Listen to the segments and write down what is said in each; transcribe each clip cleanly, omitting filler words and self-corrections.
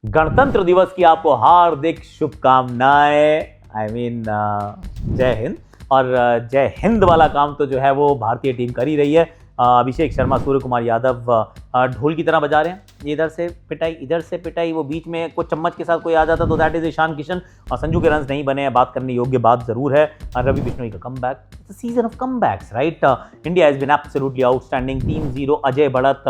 गणतंत्र दिवस की आपको हार्दिक शुभकामनाएं। जय हिंद। और जय हिंद वाला काम तो जो है वो भारतीय टीम कर ही रही है। अभिषेक शर्मा, सूर्य कुमार यादव ढोल की तरह बजा रहे हैं। इधर से पिटाई, इधर से पिटाई। वो बीच में कुछ चम्मच के साथ कोई आ जाता तो दैट इज ईशान किशन। और संजू के रन नहीं बने हैं, बात करने योग्य बात जरूर है। रवि बिश्नोई का comeback, season of comebacks, right. India has been absolutely outstanding. Team 0 Ajay बढ़त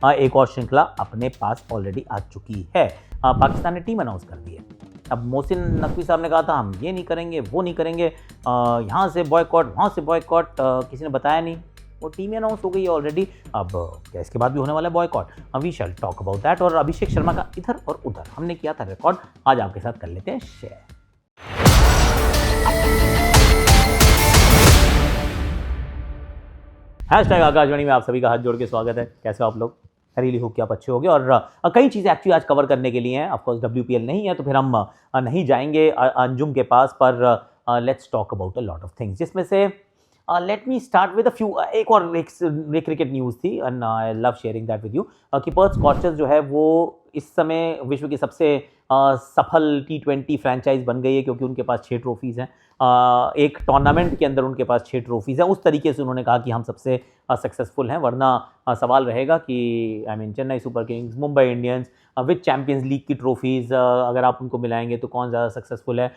एक और श्रृंखला अपने पास ऑलरेडी आ चुकी है। पाकिस्तान ने टीम अनाउंस कर दी है। अब मोहसिन नकवी साहब ने कहा था हम ये नहीं करेंगे, वो नहीं करेंगे, यहाँ से बॉयकॉट, वहाँ से बॉयकॉट, किसी ने बताया नहीं। वो टीम अनाउंस हो गई है ऑलरेडी। अब क्या इसके बाद भी होने वाला है boycott? We shall talk about that. और अभिषेक शर्मा का इधर और उधर हमने किया था रिकॉर्ड, आज आपके साथ कर लेते हैं शेयर। हैशटैग आकाशवाणी में आप सभी का हाथ जोड़ के स्वागत है। कैसे हो आप लोग? रियली होप कि आप अच्छे होंगे। और कई चीज़ें एक्चुअली आज कवर करने के लिए हैं। ऑफकोर्स WPL नहीं है तो फिर हम नहीं जाएंगे अंजुम के पास, पर let's talk about a lot of things, जिसमें से let me start with a few. एक क्रिकेट न्यूज़ थी and I love sharing that with you कि पर्थ स्कॉचर्स जो है वो इस समय विश्व की सबसे सफल T20 फ्रेंचाइज बन गई है, क्योंकि उनके पास 6 ट्रॉफीज़ हैं। एक टूर्नामेंट के अंदर उनके पास 6 ट्रॉफीज़ हैं। उस तरीके से उन्होंने कहा कि हम सबसे सक्सेसफुल हैं। वरना सवाल रहेगा कि Chennai super Kings, Mumbai Indians with champions league की ट्रॉफीज़ अगर आप उनको मिलाएंगे तो कौन ज़्यादा सक्सेसफुल है।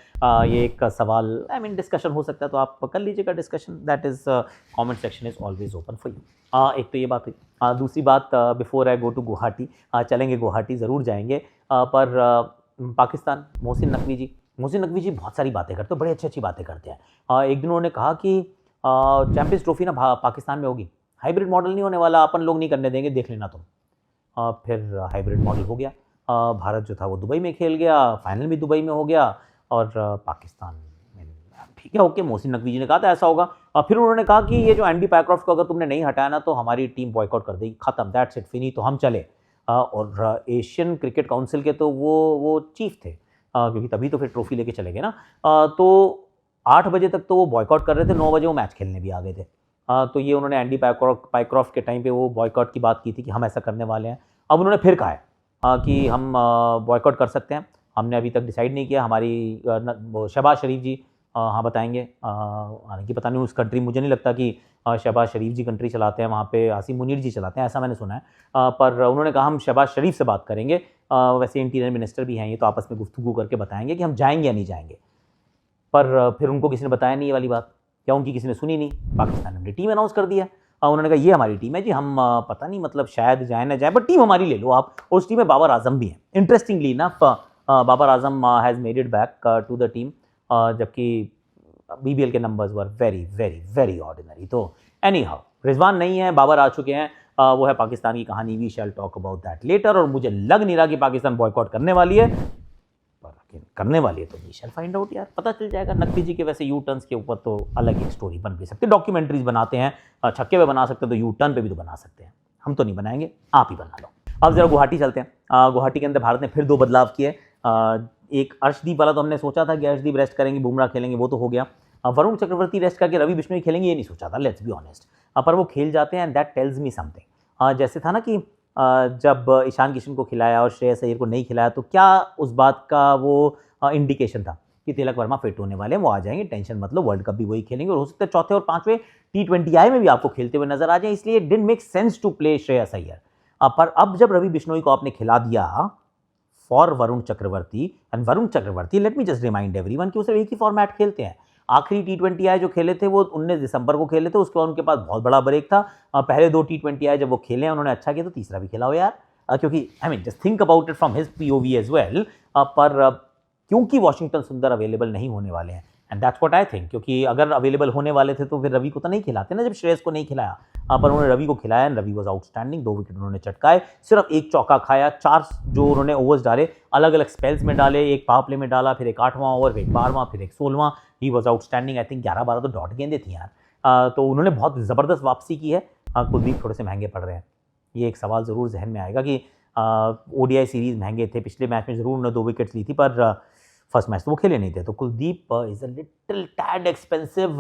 ये एक सवाल डिस्कशन हो सकता है, तो आप कर लीजिएगा discussion. That is comment section is always open for you. एक तो ये बात हुई। दूसरी बात, before I go to Guwahati, चलेंगे गुवाहाटी ज़रूर जाएंगे, पर पाकिस्तान, मोहसिन नकवी जी बहुत सारी बातें करते हैं, बड़ी अच्छी बातें करते हैं। एक दिन उन्होंने कहा कि चैंपियंस ट्रॉफी ना पाकिस्तान में होगी, हाइब्रिड मॉडल नहीं होने वाला, अपन लोग नहीं करने देंगे, देख लेना तुम। फिर हाइब्रिड मॉडल हो गया। भारत जो था वो दुबई में खेल गया, फाइनल भी दुबई में हो गया। और पाकिस्तान ठीक है, ओके, मोहसिन नकवी जी ने कहा था ऐसा होगा। फिर उन्होंने कहा कि ये जो एंडी पैक्रॉफ्ट को अगर तुमने नहीं हटाया ना तो हमारी टीम बॉयकॉट कर देगी, खत्म, दैट्स इट, फिनी, तो हम चले। और एशियन क्रिकेट काउंसिल के तो वो चीफ थे, क्योंकि तभी तो फिर ट्रॉफी लेके चले गए ना। तो 8 बजे तक तो वो बॉयकॉट कर रहे थे, 9 बजे वो मैच खेलने भी आ गए थे। तो ये उन्होंने एंडी पैक्रॉफ्ट के टाइम पे वो बॉयकॉट की बात की थी कि हम ऐसा करने वाले हैं। अब उन्होंने फिर कहा है कि हम बॉयकॉट कर सकते हैं। हमने अभी तक डिसाइड नहीं किया। हमारी शहबाज शरीफ जी हाँ बताएंगे, हालांकि पता नहीं उस कंट्री, मुझे नहीं लगता कि शहबाज शरीफ जी कंट्री चलाते हैं, वहाँ पे आसिम मुनीर जी चलाते हैं, ऐसा मैंने सुना है। पर उन्होंने कहा हम शहबाज शरीफ से बात करेंगे। वैसे इंटीरियर मिनिस्टर भी हैं, ये तो आपस में गुफ्तगू करके बताएंगे कि हम जाएंगे या नहीं जाएंगे। पर फिर उनको किसी ने बताया नहीं ये वाली बात, क्या उनकी किसी ने सुनी नहीं? पाकिस्तान ने अपनी टीम अनाउंस कर दिया। उन्होंने कहा ये हमारी टीम है जी, हम पता नहीं मतलब शायद जाए ना जाए, बट टीम हमारी ले लो आप। और उस टीम में बाबर आजम भी हैं। Interestingly enough Babar Azam has made it back to the team, जबकि BBL के numbers were very very very ordinary. तो एनी हाउ, रिजवान नहीं है, बाबर आ चुके हैं। वो है पाकिस्तान की कहानी। We shall talk about that later. और मुझे लग नहीं रहा कि पाकिस्तान बॉयकॉट करने वाली है, पर करने वाली है तो वी शैल फाइंड आउट यार, पता चल जाएगा। नकवी जी के वैसे यू टर्न्स के ऊपर तो अलग एक स्टोरी बन भी सकती है, डॉक्यूमेंट्रीज बनाते हैं, छक्के पे बना सकते हैं तो यू टर्न पे भी तो बना सकते हैं। हम तो नहीं बनाएंगे, आप ही बना लो। अब जरा गुवाहाटी चलते हैं। गुवाहाटी के अंदर भारत ने फिर 2 बदलाव किए। एक अर्शदीप वाला तो हमने सोचा था कि अर्शदीप रेस्ट करेंगे, बुमराह खेलेंगे, वो तो हो गया। वरुण चक्रवर्ती रेस्ट करके रवि बिश्नोई खेलेंगे, ये नहीं सोचा था, लेट्स बी ऑनेस्ट। पर वो खेल जाते हैं and that tells me something. जैसे था ना कि जब ईशान किशन को खिलाया और श्रेयस अय्यर को नहीं खिलाया, तो क्या उस बात का वो इंडिकेशन था कि तिलक वर्मा फिट होने वाले हैं, वो आ जाएंगे, टेंशन मतलब, वर्ल्ड कप भी वही खेलेंगे और हो सकता है चौथे और 5वें T20I में भी आपको खेलते हुए नजर आ जाए। इसलिए it didn't make sense to play Shreyas Iyer. पर अब जब रवि बिश्नोई को आपने खिला दिया for Varun Chakravarthy, and Varun Chakravarthy, let me just remind everyone कि वो सिर्फ एक ही फॉर्मेट खेलते हैं। आखिरी T20I जो खेले थे वो 19 दिसंबर को खेले थे, उसके बाद उनके पास बहुत बड़ा ब्रेक था। पहले 2 T20I जब वो खेले हैं उन्होंने अच्छा किया, तो तीसरा भी खेला हो यार, क्योंकि just think about it from his POV as well. पर क्योंकि वॉशिंगटन सुंदर अवेलेबल नहीं होने वाले हैं, and that's what I think, क्योंकि अगर अवेलेबल होने वाले थे तो फिर रवि को तो नहीं खिलाते ना, जब श्रेयस को नहीं खिलाया। पर उन्होंने रवि को खिलाया, रवि वॉज आउटस्टैंडिंग। 2 विकेट उन्होंने चटकाए, सिर्फ 1 चौका खाया, 4 जो उन्होंने ओवर्स डाले अलग अलग स्पेल्स में डाले, एक पावर प्ले में डाला, फिर एक 8वां ओवर, फिर एक 12वां, फिर एक 16वां। He was outstanding. I think 11-12 तो डॉट गेंदें थी यार। तो उन्होंने बहुत ज़बरदस्त वापसी की है। कुलदीप थोड़े से महंगे पड़ रहे हैं, ये एक सवाल ज़रूर जहन में आएगा कि ODI सीरीज़ महंगे थे। पिछले मैच में ज़रूर उन्होंने 2 विकेट्स ली थी, पर फर्स्ट मैच तो वो खेले नहीं थे। तो Kuldeep is a little tad expensive.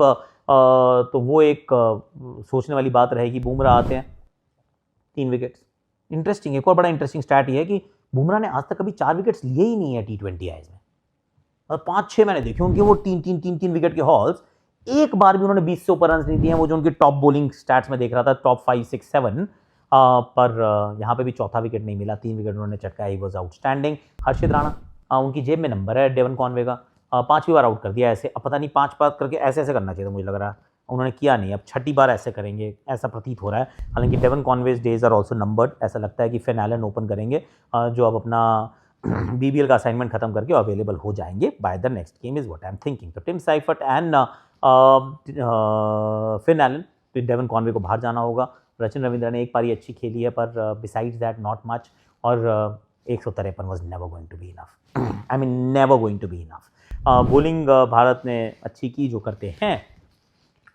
तो वो एक सोचने वाली बात रहेगी। बुमराह आते हैं, 3 विकेट्स। इंटरेस्टिंग, एक और बड़ा इंटरेस्टिंग स्टैट ये है कि बुमराह ने आज तक कभी 4 विकेट्स लिए ही नहीं है T20 आईज में, और 5-6 मैंने देखे उनके वो 3 विकेट के हॉल्स, एक बार भी उन्होंने 20 से ऊपर रन नहीं दिए हैं। वो जो उनकी टॉप बॉलिंग स्टैट्स में देख रहा था, टॉप 5, 6, 7, पर यहाँ पे भी चौथा विकेट नहीं मिला, 3 विकेट उन्होंने चटकाया। He was outstanding. Harshit Rana, उनकी जेब में नंबर है डेवन कॉनवे का, 5वीं बार आउट कर दिया ऐसे। अब पता नहीं 5 बार करके ऐसे ऐसे करना चाहिए था, मुझे लग रहा है उन्होंने किया नहीं, अब 6ठी बार ऐसे करेंगे ऐसा प्रतीत हो रहा है। हालांकि Devon Conway's days are also numbered, ऐसा लगता है कि फिन एलन ओपन करेंगे, जो अब अपना BBL का असाइनमेंट खत्म करके अवेलेबल हो जाएंगे by the next game, is what I am thinking. तो Tim Seifert and Finn Allen, तो डेवन कॉनवे को बाहर जाना होगा। रचिन रविंद्र ने एक पारी अच्छी खेली है, पर बिसाइड्स दैट नॉट मच, और 153 was never going to be enough, I mean never going to be enough. Bowling Bharat ने अच्छी की जो करते हैं।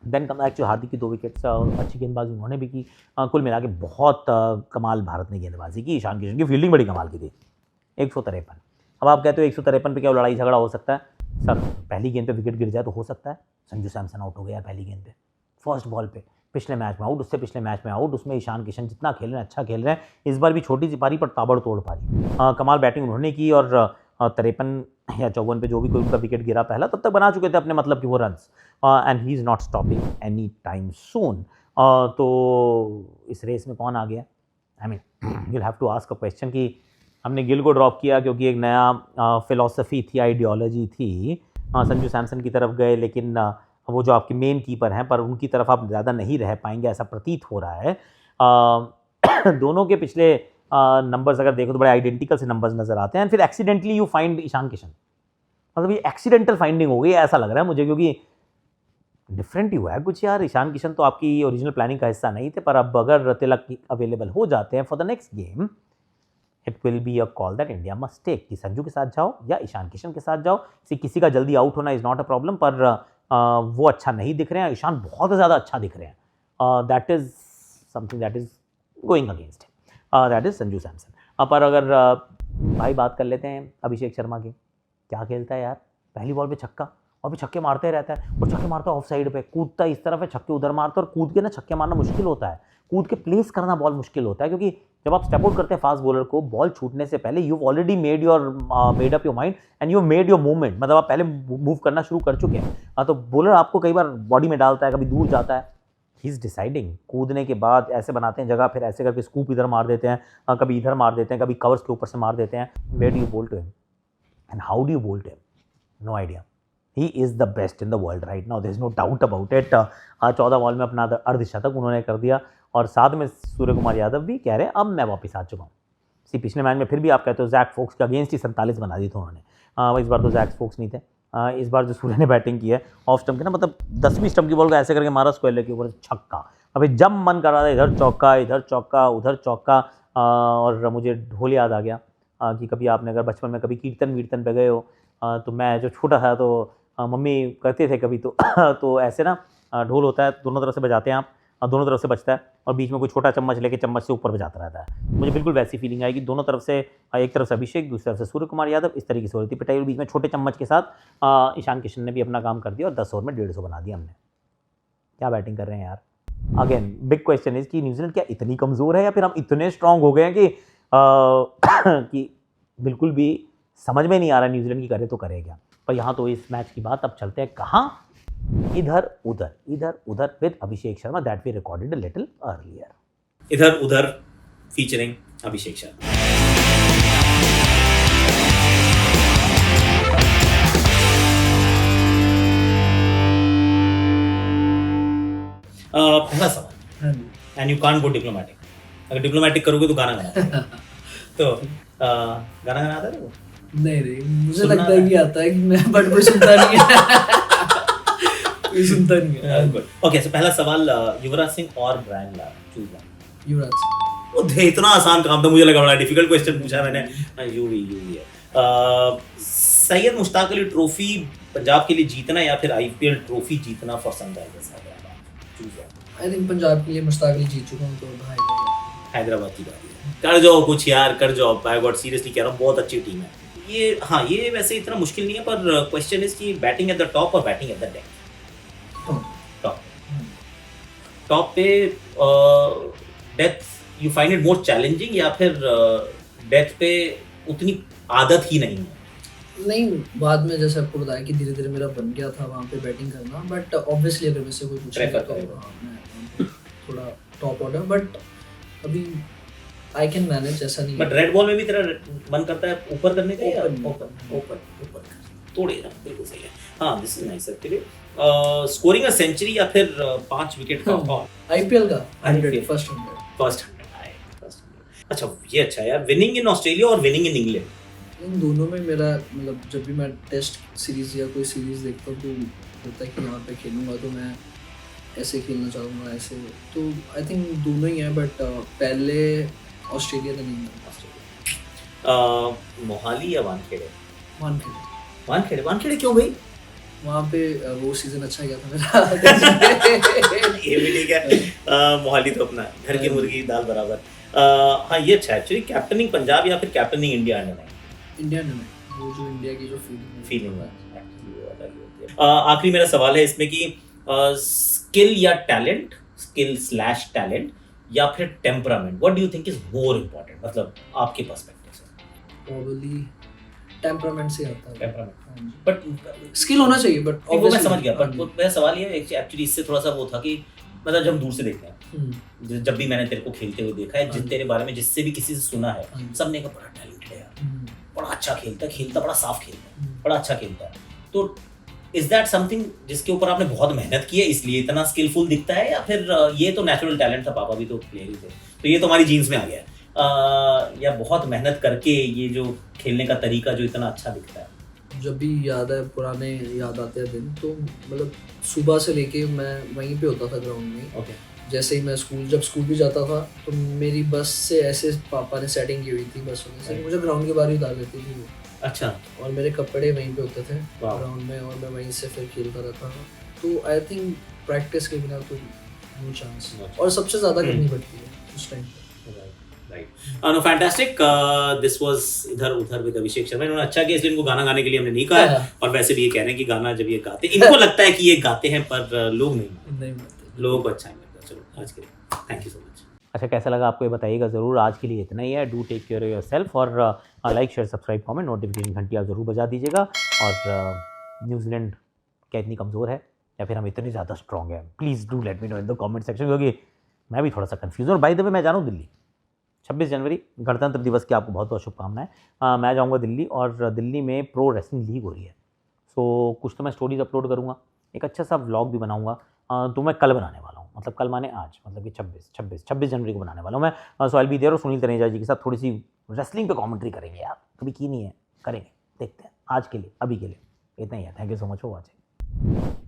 Then come back to Hardik की 2 विकेट्स, अच्छी गेंदबाजी उन्होंने भी की। कुल मिला के बहुत कमाल भारत ने गेंदबाजी की। ईशान किशन की फील्डिंग बड़ी कमाल की थी। 153। अब आप कहते हो 153 पे क्या लड़ाई झगड़ा हो सकता है? सर पहली गेंद पे विकेट गिर जाए तो हो सकता है। संजू सैमसन आउट हो गया पहली गेंद पे, फर्स्ट बॉल पे, पिछले मैच में आउट, उससे पिछले मैच में आउट, उसमें ईशान किशन जितना खेल रहे हैं अच्छा खेल रहे हैं। इस बार भी छोटी सी पारी पर ताबड़तोड़ पारी, कमाल बैटिंग उन्होंने की, और 53 या 54 पे जो भी कोई उनका विकेट गिरा पहला, तब तक बना चुके थे अपने मतलब कि वो runs, and he is not stopping any time soon. तो इस रेस में कौन आ गया? I mean you have to ask a question कि हमने गिल को ड्रॉप किया क्योंकि एक नया फिलॉसफी थी, आइडियोलॉजी थी। संजू सैमसन की तरफ गए, लेकिन वो जो आपके मेन कीपर हैं, पर उनकी तरफ आप ज़्यादा नहीं रह पाएंगे ऐसा प्रतीत हो रहा है। दोनों के पिछले नंबर्स अगर देखो तो बड़े आइडेंटिकल से नंबर्स नजर आते हैं, फिर accidentally you find Ishan Kishan, मतलब ये एक्सीडेंटल फाइंडिंग हो गई ऐसा लग रहा है मुझे, क्योंकि डिफरेंट ही हुआ है कुछ यार। ईशान किशन तो आपकी ओरिजिनल प्लानिंग का हिस्सा नहीं थे, पर अब अगर तिलक अवेलेबल हो जाते हैं for the next game, it will be a call that India must take, कि संजू के साथ जाओ या ईशान किशन के साथ जाओ। किसी का जल्दी आउट होना इज़ नॉट अ प्रॉब्लम, पर वो अच्छा नहीं दिख रहे हैं, ईशान बहुत ज़्यादा अच्छा दिख रहे हैं। That is something that is going against, that is Sanju Samson. पर अगर भाई बात कर लेते हैं अभिषेक शर्मा की, क्या खेलता है यार, पहली बॉल पे छक्का, और भी छक्के मारते रहता है, और छक्के मारता है ऑफ साइड पे, कूदता इस तरफ है, छक्के उधर मारता है, और कूद के ना छक्के मारना मुश्किल होता है, कूद के प्लेस करना बॉल मुश्किल होता है, क्योंकि जब आप स्टेप आउट करते हैं फास्ट बॉलर को, बॉल छूटने से पहले you already made up your mind and you made your movement, मतलब आप पहले मूव करना शुरू कर चुके हैं। तो बॉलर आपको कई बार बॉडी में डालता है, कभी दूर जाता है, ही इज़ डिसाइडिंग, कूदने के बाद ऐसे बनाते हैं जगह, फिर ऐसे करके स्कूप इधर मार देते हैं, कभी इधर मार देते हैं, कभी कवर्स के ऊपर से मार देते हैं। Where do you bowl to him and how do you bowl to him? No idea. He is the best in the world right now, there is no doubt about it. 14 ball में अपना अर्धशतक उन्होंने कर दिया, और साथ में सूर्य कुमार यादव भी कह रहे हैं अब मैं वापस आ चुका हूँ। पिछले मैच में फिर भी आप कहते हो जैक फोक्स के अगेंस्ट ही 47 बना दी थी उन्होंने, इस बार तो जैक फोक्स नहीं थे। इस बार जो सूर्य ने बैटिंग की है ऑफ स्टंप के ना, मतलब 10वीं स्टंप की बॉल को ऐसे करके मारा, स्क्वायर के ऊपर छक्का। अभी जब मन कर रहा था इधर चौका उधर चौका, और मुझे ढोल याद आ गया कि कभी आपने अगर बचपन में कभी कीर्तन वीर्तन पे गए हो, तो मैं जो छोटा था तो मम्मी करते थे कभी तो ऐसे ना ढोल होता है, दोनों तरफ से बजाते हैं आप, दोनों तरफ से बजता है, और बीच में कोई छोटा चम्मच लेके चम्मच से ऊपर बजाता रहता है। मुझे बिल्कुल वैसी फीलिंग आएगी, दोनों तरफ से, एक तरफ से अभिषेक, दूसरी तरफ से सूर्य कुमार यादव, इस तरीके से हो रही थी पिटाई, और बीच में छोटे चम्मच के साथ ईशान किशन ने भी अपना काम कर दिया, और 10 ओवर में 150 बना दिया हमने। क्या बैटिंग कर रहे हैं यार। अगेन बिग क्वेश्चन इज कि न्यूजीलैंड क्या इतनी कमज़ोर है, या फिर हम इतने स्ट्रांग हो गए हैं कि बिल्कुल भी समझ में नहीं आ रहा न्यूजीलैंड की करे तो करे क्या। पर यहाँ तो इस मैच की बात, अब चलते हैं कहाँ, इधर उधर with Abhishek Sharma, that we recorded a little earlier. इधर उधर फीचरिंग अभिषेक शर्मा। पहला सवाल, and you can't go diplomatic, अगर डिप्लोमेटिक करोगे तो गाना गाना तो गाना गाना आता है वो? नहीं मुझे लगता है कि आता है कि मैं, बट कोई सुनता नहीं है। कोई सुनता नहीं है। ओके, सो पहला सवाल, युवराज सिंह और Brian Lara, choose one. Yuvraj Singh. वो इतना आसान काम था, मुझे लगा बड़ा डिफिकल्ट क्वेश्चन पूछा मैंने। यूवी है। सैयद मुश्ताक अली ट्रॉफी पंजाब के लिए जीतना या फिर IPL ट्रॉफी जीतना for Sunrisers Hyderabad? Choose one. I think Punjab के लिए मुश्ताक अली जीत चुका हूं, तो भाई हैदराबाद की बात है। कर जाओ कुछ यार, कर जाओ, आई गॉड सीरियसली कह रहा हूँ, बहुत अच्छी टीम है ये। हाँ, ये वैसे इतना मुश्किल नहीं है, पर क्वेश्चन इज कि बैटिंग एट द टॉप और batting at the death. Top पे death you find it more challenging, या फिर डेथ पे उतनी आदत ही नहीं है? नहीं, बाद में जैसे आपको बताया कि धीरे धीरे मेरा बन गया था वहाँ पे बैटिंग करना, बट ऑब्वियसली अगर मेरे से कोई पूछेगा Prefer तो करेगा। हाँ, मैं थोड़ा टॉप ऑर्डर, बट अभी आई कैन मैनेज, ऐसा नहीं बट रेड बॉल में भी तेरा मन करता है ऊपर करने का या Open. ऊपर तोड़े ना, बिल्कुल सही है। हाँ, this is nice actually. Scoring a century या फिर 5 विकेट का ऑल आईपीएल का 100 IPL. फर्स्ट 100। फर्स्ट 100 आए, फर्स्ट 100। अच्छा, ये अच्छा है यार, विनिंग इन ऑस्ट्रेलिया और विनिंग इन इंग्लैंड। इन दोनों में मेरा मतलब जब भी मैं टेस्ट सीरीज या कोई सीरीज देखता हूँ तो होता है कि यहाँ पे खेलूंगा तो मैं ऐसे खेलना चाहूँगा, ऐसे। तो आई थिंक दोनों ही हैं, बट पहले ऑस्ट्रेलिया का नहीं था। मोहाली या वानखेड़े? वानखेड़े वानखेड़े क्यों भाई? वहाँ पे वो सीजन अच्छा गया था मेरा। ये भी ठीक है। मोहाली तो अपना घर की मुर्गी दाल बराबर। हाँ, ये अच्छा है एक्चुअली। कैप्टनिंग पंजाब या फिर कैप्टनिंग इंडिया अंडर 19? इंडिया में वो जो इंडिया की जो फीलिंग है actually वो अलग ही होती है। आखिरी मेरा सवाल है इसमें कि स्किल या टैलेंट, स्किल/टैलेंट या फिर temperament, what do you think is more important, मतलब आपके पर्सपेक्टिव से? प्रोबेबली टेम्परामेंट से आता है। टेम्परामेंट, बट स्किल होना चाहिए, बट वो मैं समझ गया, बट मेरा सवाल ये एक्चुअली इससे थोड़ा सा वो था कि मतलब जब दूर से देखते हैं, जब भी मैंने तेरे को खेलते हुए देखा है, तेरे बारे में जिससे भी किसी से सुना है, सबने कहा बड़ा टैलेंटेड है यार, बड़ा अच्छा खेलता बड़ा साफ खेलता है, बड़ा अच्छा खेलता है। तो इज दैट समथिंग जिसके ऊपर आपने बहुत मेहनत की है इसलिए इतना स्किलफुल दिखता है, या फिर ये तो नेचुरल टैलेंट था, पापा भी तो प्लेयर ही थे तो ये तो हमारी जीन्स में आ गया है, या बहुत मेहनत करके ये जो खेलने का तरीका जो इतना अच्छा दिखता है? जब भी याद है, पुराने याद आते हैं दिन, तो मतलब सुबह से लेके मैं वहीं पे होता था ग्राउंड में। ओके। जैसे ही मैं जब स्कूल भी जाता था तो मेरी बस से ऐसे पापा ने सेटिंग की हुई थी बस में से, मुझे ग्राउंड के बाहर ही उतार देती थी वो। अच्छा। और मेरे कपड़े वहीं पे होते थे वाह। ग्राउंड में, और मैं वहीं से फिर खेलता रहता था। तो आई थिंक प्रैक्टिस के बिना तो नो चांस, और सबसे ज़्यादा करनी पड़ती है उस टाइम पे। No, fantastic. This was इधर उधर विद अभिषेक शर्मा। इन्होंने अच्छा किया, इसलिए इनको गाना गाने के लिए हमने नहीं कहा है, और वैसे भी ये कह रहे हैं कि गाना जब ये गाते, इनको लगता है कि ये गाते हैं, पर लोग नहीं मानते, लोगों को अच्छा नहीं लगता। चलो, आज के लिए थैंक यू सो मच। अच्छा, कैसा लगा आपको ये बताइएगा ज़रूर। आज के लिए इतना ही है। Do take care of yourself, और like share subscribe comment, notification घंटी आप ज़रूर बजा दीजिएगा। और न्यूजीलैंड क्या इतनी कमज़ोर है या फिर हम इतने ज़्यादा स्ट्रॉन्ग हैं? Please do let me know in the comment section, क्योंकि मैं भी थोड़ा सा कन्फ्यूज़ हूँ। और बाय द वे, मैं जा रहा हूँ दिल्ली 26 जनवरी, गणतंत्र दिवस की आपको बहुत बहुत शुभकामनाएं। मैं जाऊंगा दिल्ली, और दिल्ली में प्रो रेसलिंग लीग हो रही है, सो कुछ तो मैं स्टोरीज अपलोड करूंगा, एक अच्छा सा व्लॉग भी बनाऊंगा। तो मैं कल बनाने वाला हूँ, मतलब कल माने आज, मतलब कि 26 जनवरी को बनाने वाला हूँ मैं। सो आई बी देयर, और सुनील तनेजा जी के साथ थोड़ी सी रेसलिंग पे कॉमेंट्री करेंगे यार, कभी की नहीं है, करेंगे, देखते हैं। आज के लिए, अभी के लिए इतना ही है। Thank you so much for watching.